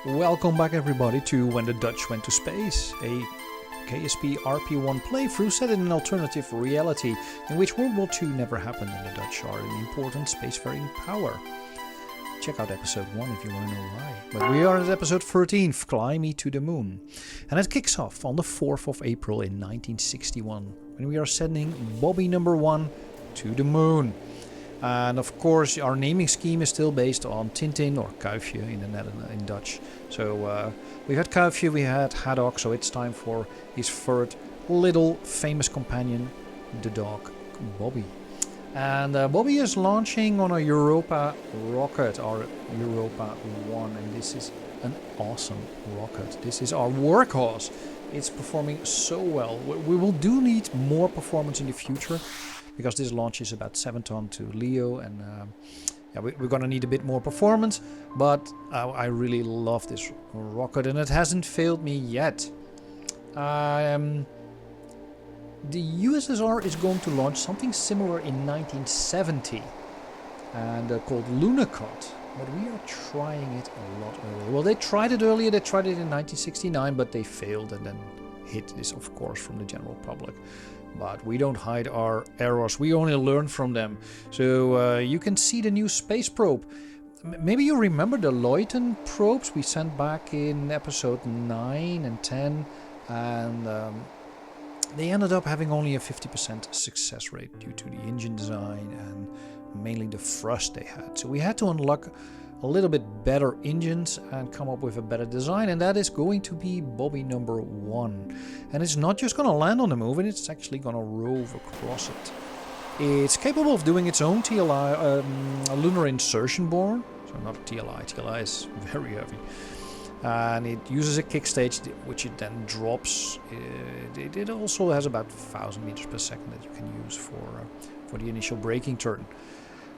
Welcome back everybody to When the Dutch Went to Space, a KSP RP-1 playthrough set in an alternative reality in which World War II never happened and the Dutch are an important spacefaring power. Check out episode 1 if you want to know why. But we are at episode 13, Fly Me to the Moon. And it kicks off on the 4th of April in 1961, when we are sending Bobby number 1 to the moon. And of course our naming scheme is still based on Tintin or Kuifje in Dutch. So we had Kuifje, we had Haddock, so it's time for his third little famous companion, the dog Bobby. And Bobby is launching on a Europa rocket, or Europa 1, and this is an awesome rocket. This is our workhorse. It's performing so well. We will need more performance in the future, because this launch is about 7 tons to Leo, and we're gonna need a bit more performance, but I really love this rocket and it hasn't failed me yet. The USSR is going to launch something similar in 1970 and called Lunakat, but we are trying it a lot earlier. Well, they tried it earlier, they tried it in 1969, but they failed and then hit this, of course, from the general public. But we don't hide our errors, we only learn from them. So you can see the new space probe. Maybe you remember the Leuten probes we sent back in episode 9 and 10, and they ended up having only a 50% success rate due to the engine design and mainly the thrust they had. So we had to unlock a little bit better engines and come up with a better design, and that is going to be Bobby number 1. And it's not just going to land on the moon, it's actually going to rove across it. It's capable of doing its own TLI, lunar insertion borne, so not TLI. TLI is very heavy. And it uses a kick stage which it then drops. It also has about 1,000 meters per second that you can use for the initial braking turn.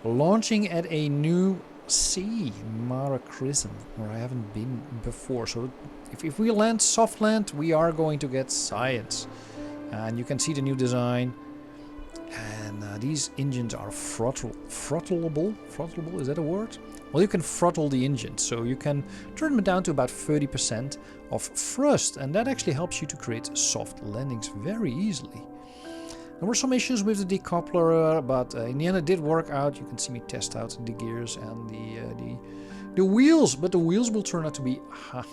Launching at a new sea, Mare Crisium, where I haven't been before. So if we land soft land, we are going to get science. And you can see the new design. And these engines are throttleable. Throttleable, is that a word? Well, you can throttle the engine, so you can turn them down to about 30% of thrust, and that actually helps you to create soft landings very easily. There were some issues with the decoupler, but in the end it did work out. You can see me test out the gears and the wheels, but the wheels will turn out to be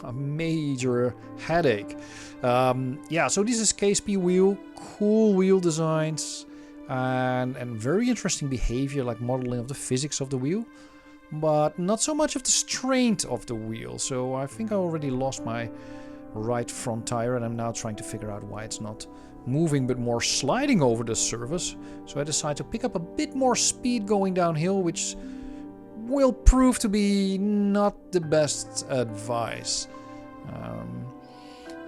a major headache. So this is KSP wheel, cool wheel designs, and very interesting behavior, like modeling of the physics of the wheel, but not so much of the strength of the wheel. So I think I already lost my right front tire, and I'm now trying to figure out why it's not moving but more sliding over the surface. So I decided to pick up a bit more speed going downhill, which will prove to be not the best advice.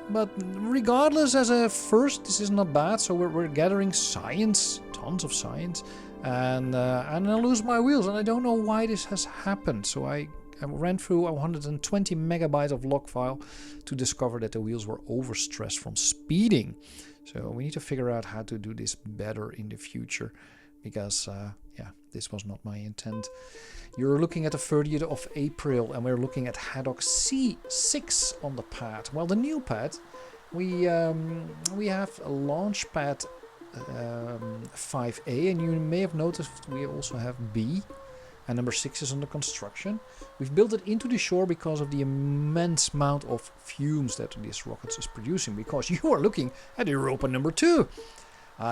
But regardless, as a first, this is not bad. So we're gathering science, tons of science, and I lose my wheels, and I don't know why this has happened. So I ran through 120 megabytes of log file to discover that the wheels were overstressed from speeding. So we need to figure out how to do this better in the future, because this was not my intent. You're looking at the 30th of April, and we're looking at Haddock C6 on the pad. Well, the new pad, we have a launch pad 5A, and you may have noticed we also have B, and number 6 is under construction. We've built it into the shore because of the immense amount of fumes that this rocket is producing, because you are looking at Europa number 2.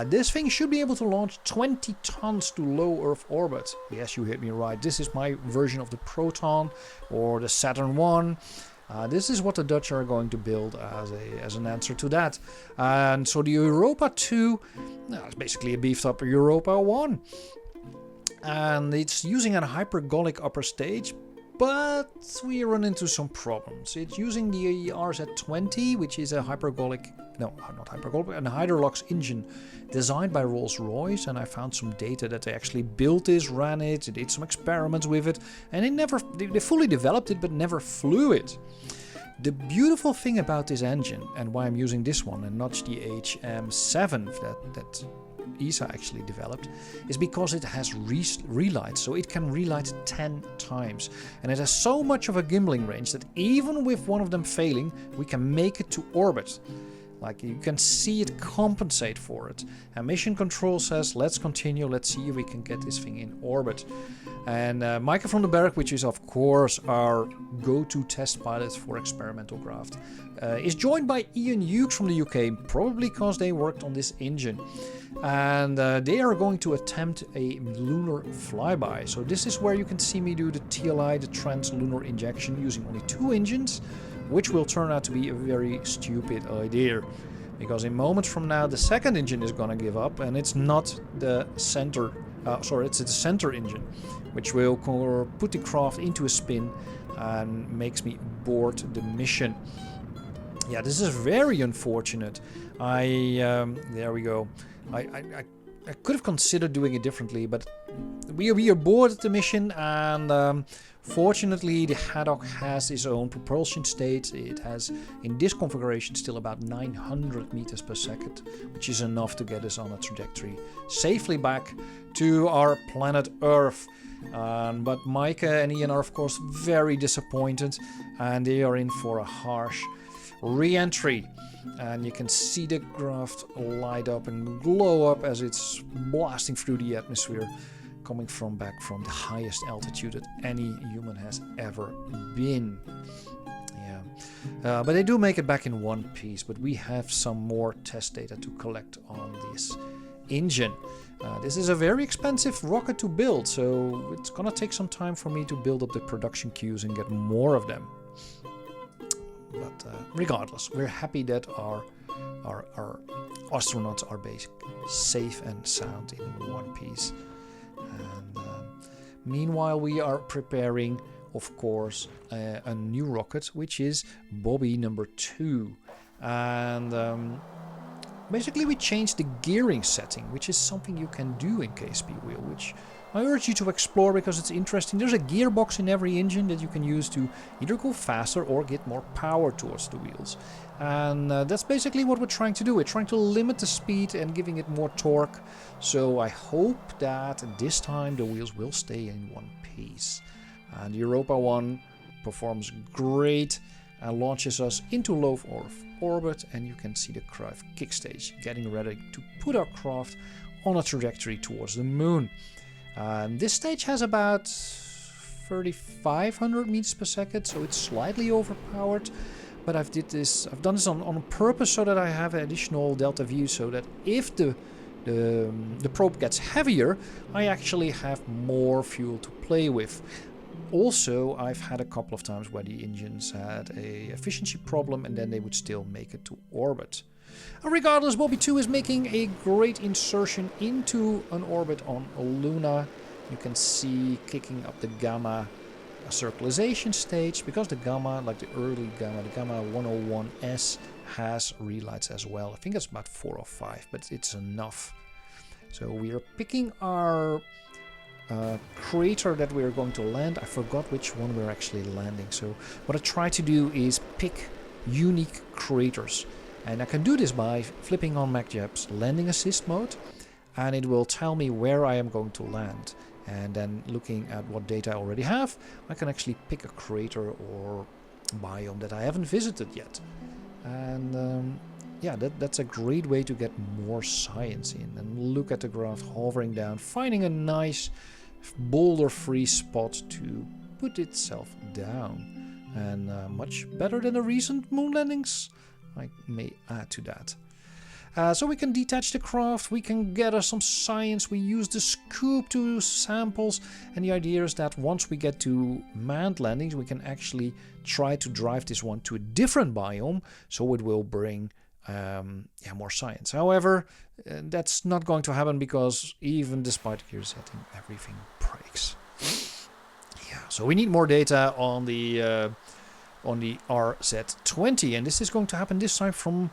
This thing should be able to launch 20 tons to low Earth orbit. Yes, you heard me right. This is my version of the Proton or the Saturn 1. This is what the Dutch are going to build as an answer to that. And so the Europa 2 is basically a beefed up Europa 1. And it's using a hypergolic upper stage, but we run into some problems. It's using the RZ-20, which is a hypergolic, no, not hypergolic, an Hydrolux engine designed by Rolls-Royce, and I found some data that they actually built this, ran it, did some experiments with it, and they fully developed it, but never flew it. The beautiful thing about this engine, and why I'm using this one and not the HM7 that ESA actually developed, is because it has relight, so it can relight 10 times. And it has so much of a gimbling range that even with one of them failing, we can make it to orbit. Like, you can see it compensate for it. And mission control says, let's continue, let's see if we can get this thing in orbit. And Micah from the Berg, which is of course our go-to test pilot for experimental craft, is joined by Ian Hughes from the UK, probably because they worked on this engine. And they are going to attempt a lunar flyby. So this is where you can see me do the TLI, the trans-lunar injection, using only 2 engines, which will turn out to be a very stupid idea. Because in moments from now, the second engine is gonna give up, and it's not the center, it's the center engine, which will put the craft into a spin and makes me abort the mission. Yeah, this is very unfortunate. There we go. I could have considered doing it differently, but we aborted the mission, and fortunately the Haddock has its own propulsion state. It has, in this configuration, still about 900 meters per second, which is enough to get us on a trajectory safely back to our planet Earth. But Micah and Ian are of course very disappointed, and they are in for a harsh re-entry. And you can see the craft light up and glow up as it's blasting through the atmosphere, coming back from the highest altitude that any human has ever been. Yeah, but they do make it back in one piece, but we have some more test data to collect on this engine. This is a very expensive rocket to build, so it's gonna take some time for me to build up the production queues and get more of them. But regardless, we're happy that our astronauts are safe and sound in one piece. And meanwhile, we are preparing, of course, a new rocket, which is Bobby number 2. And basically, we changed the gearing setting, which is something you can do in KSP Wheel, which I urge you to explore because it's interesting. There's a gearbox in every engine that you can use to either go faster or get more power towards the wheels. And that's basically what we're trying to do. We're trying to limit the speed and giving it more torque. So I hope that this time the wheels will stay in one piece. And Europa 1 performs great and launches us into low Earth orbit. And you can see the craft kick stage getting ready to put our craft on a trajectory towards the moon. This stage has about 3,500 meters per second, so it's slightly overpowered. But I've done this on purpose so that I have an additional delta view, so that if the probe gets heavier, I actually have more fuel to play with. Also, I've had a couple of times where the engines had a efficiency problem, and then they would still make it to orbit. Regardless, Bobby 2 is making a great insertion into an orbit on Luna. You can see kicking up the Gamma circularization stage, because the Gamma, like the early Gamma, the Gamma 101S, has relights as well. I think it's about 4 or 5, but it's enough. So we are picking our crater that we're going to land. I forgot which one we're actually landing. So what I try to do is pick unique craters. And I can do this by flipping on MacJab's landing assist mode, and it will tell me where I am going to land. And then looking at what data I already have, I can actually pick a crater or biome that I haven't visited yet. And yeah, that's a great way to get more science in. And look at the graph hovering down, finding a nice boulder-free spot to put itself down. And much better than the recent moon landings, I may add to that. So we can detach the craft, we can gather some science, we use the scoop to samples, and the idea is that once we get to manned landings, we can actually try to drive this one to a different biome, so it will bring more science. However, that's not going to happen because even despite gear setting, everything breaks. Yeah, so we need more data on the RZ-20, and this is going to happen this time from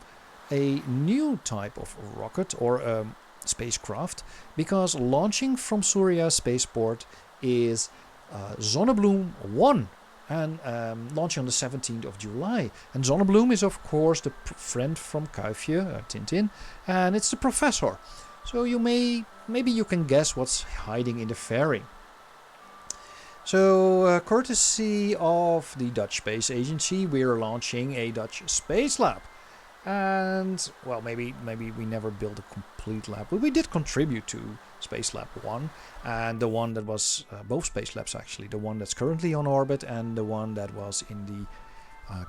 a new type of rocket or spacecraft, because launching from Surya spaceport is Zonnebloem 1 and launching on the 17th of July. And Zonnebloem is of course the friend from Kuifje, Tintin, and it's the professor. So maybe you can guess what's hiding in the fairing. So, courtesy of the Dutch Space Agency, we're launching a Dutch space lab. And, well, maybe we never built a complete lab, but we did contribute to Space Lab 1, and the one that was, both space labs actually, the one that's currently on orbit and the one that was in the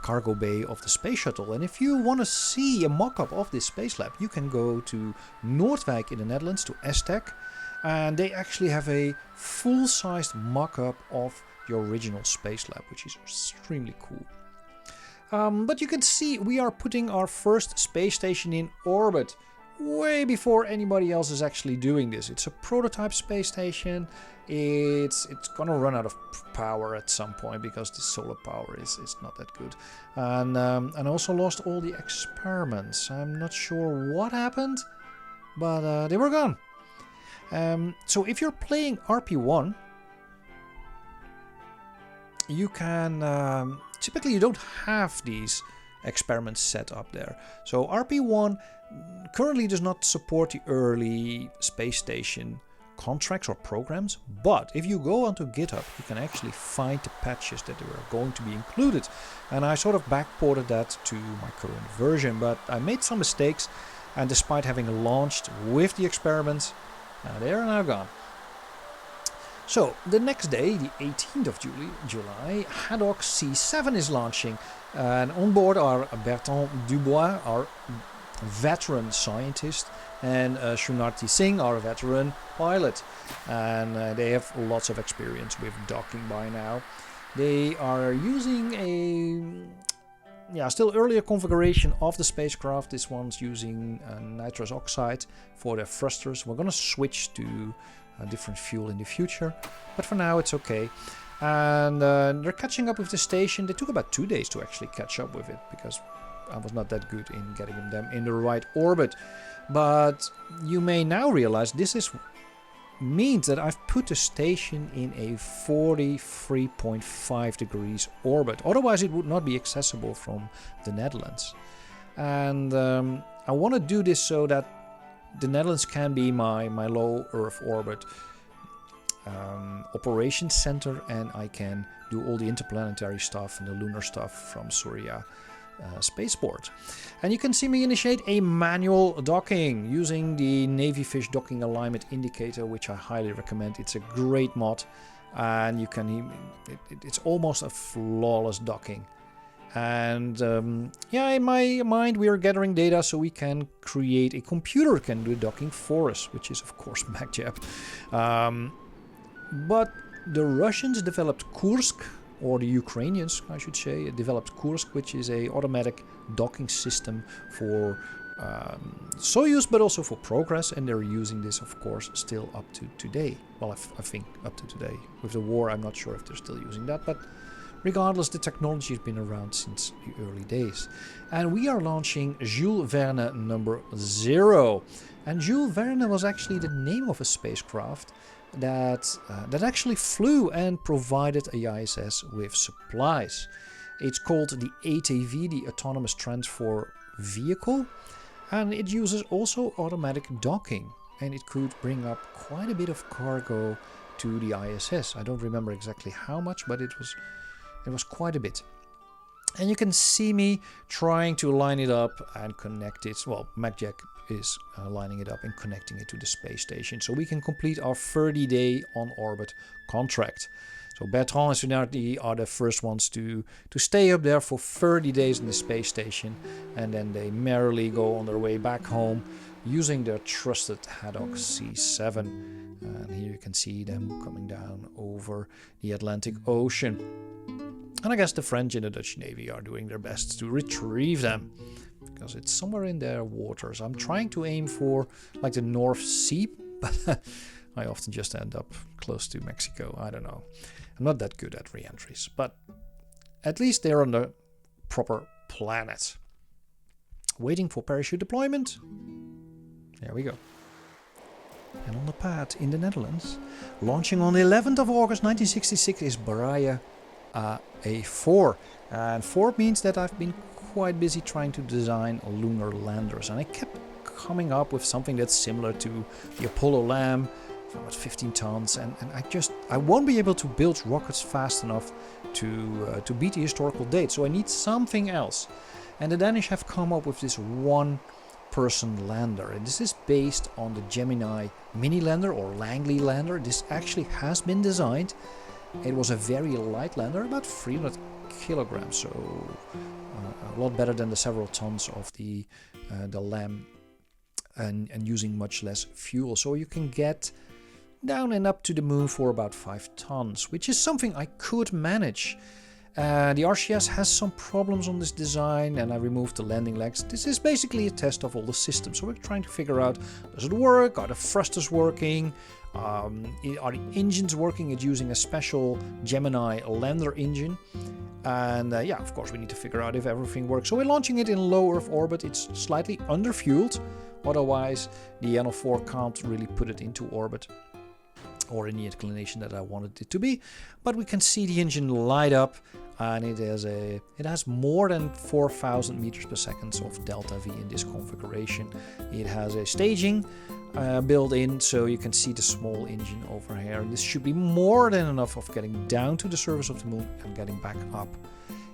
cargo bay of the space shuttle. And if you want to see a mock-up of this space lab, you can go to Noordwijk in the Netherlands, to STEC, and they actually have a full-sized mock-up of the original space lab, which is extremely cool. But you can see we are putting our first space station in orbit way before anybody else is actually doing this. It's a prototype space station. It's gonna run out of power at some point because the solar power is not that good. And I also lost all the experiments. I'm not sure what happened, but they were gone. So if you're playing RP-1, you can... typically you don't have these experiments set up there. So RP-1 currently does not support the early space station contracts or programs, but if you go onto GitHub, you can actually find the patches that are going to be included. And I sort of backported that to my current version, but I made some mistakes, and despite having launched with the experiments, they are now gone. So, the next day, the 18th of July, Haddock C7 is launching, and on board are Bertrand Dubois, our veteran scientist, and Shunarti Singh, our veteran pilot. And they have lots of experience with docking by now. They are using a still earlier configuration of the spacecraft. This one's using nitrous oxide for their thrusters. We're going to switch to a different fuel in the future, but for now it's okay. And they're catching up with the station. They took about 2 days to actually catch up with it because I was not that good in getting them in the right orbit. But you may now realize this means that I've put the station in a 43.5 degrees orbit. Otherwise it would not be accessible from the Netherlands. And I want to do this so that the Netherlands can be my low Earth orbit operations center, and I can do all the interplanetary stuff and the lunar stuff from Surya spaceport. And you can see me initiate a manual docking using the Navy Fish docking alignment indicator, which I highly recommend. It's a great mod, and you can it's almost a flawless docking. And in my mind we are gathering data so we can create a computer that can do docking for us, which is of course MacJab. But the Russians developed Kursk, or the Ukrainians I should say, developed Kursk, which is a automatic docking system for Soyuz, but also for Progress, and they're using this of course still up to today. Well, I think up to today. With the war I'm not sure if they're still using that, but regardless, the technology has been around since the early days. And we are launching Jules Verne number 0. And Jules Verne was actually the name of a spacecraft that actually flew and provided a ISS with supplies. It's called the ATV, the Autonomous Transfer Vehicle, and it uses also automatic docking, and it could bring up quite a bit of cargo to the ISS. I don't remember exactly how much, but it was quite a bit. And you can see me trying to line it up and connect it. Well, MacJab is lining it up and connecting it to the space station so we can complete our 30-day on-orbit contract. So Bertrand and Sunardi are the first ones to stay up there for 30 days in the space station, and then they merrily go on their way back home using their trusted Haddock C7. And here you can see them coming down over the Atlantic Ocean. And I guess the French and the Dutch Navy are doing their best to retrieve them, because it's somewhere in their waters. I'm trying to aim for like the North Sea, but I often just end up close to Mexico. I don't know. I'm not that good at re-entries, but at least they're on the proper planet. Waiting for parachute deployment. There we go. And on the pad in the Netherlands, launching on the 11th of August 1966 is Braille A4. And 4 means that I've been quite busy trying to design lunar landers, and I kept coming up with something that's similar to the Apollo LAM, about 15 tons, and I won't be able to build rockets fast enough to beat the historical date, so I need something else. And the Danish have come up with this one-person lander, and this is based on the Gemini mini lander or Langley lander. This actually has been designed. It was a very light lander, about 300 kilograms, so a lot better than the several tons of the LAM, and using much less fuel. So you can get down and up to the moon for about 5 tons, which is something I could manage. The RCS has some problems on this design, and I removed the landing legs. This is basically a test of all the systems, so we're trying to figure out, does it work? Are the thrusters working? Are the engines working? It's using a special Gemini lander engine. And yeah, of course, we need to figure out if everything works. So we're launching it in low Earth orbit. It's slightly underfueled. Otherwise, the NL4 can't really put it into orbit or in the inclination that I wanted it to be. But we can see the engine light up, and it has more than 4,000 meters per second of delta V in this configuration. It has a staging built in, so you can see the small engine over here. This should be more than enough of getting down to the surface of the moon and getting back up.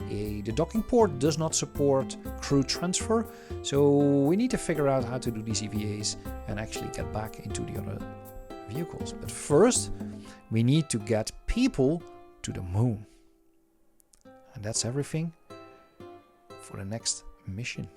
The docking port does not support crew transfer, so we need to figure out how to do these EVAs and actually get back into the other vehicles. But first, we need to get people to the moon. And that's everything for the next mission.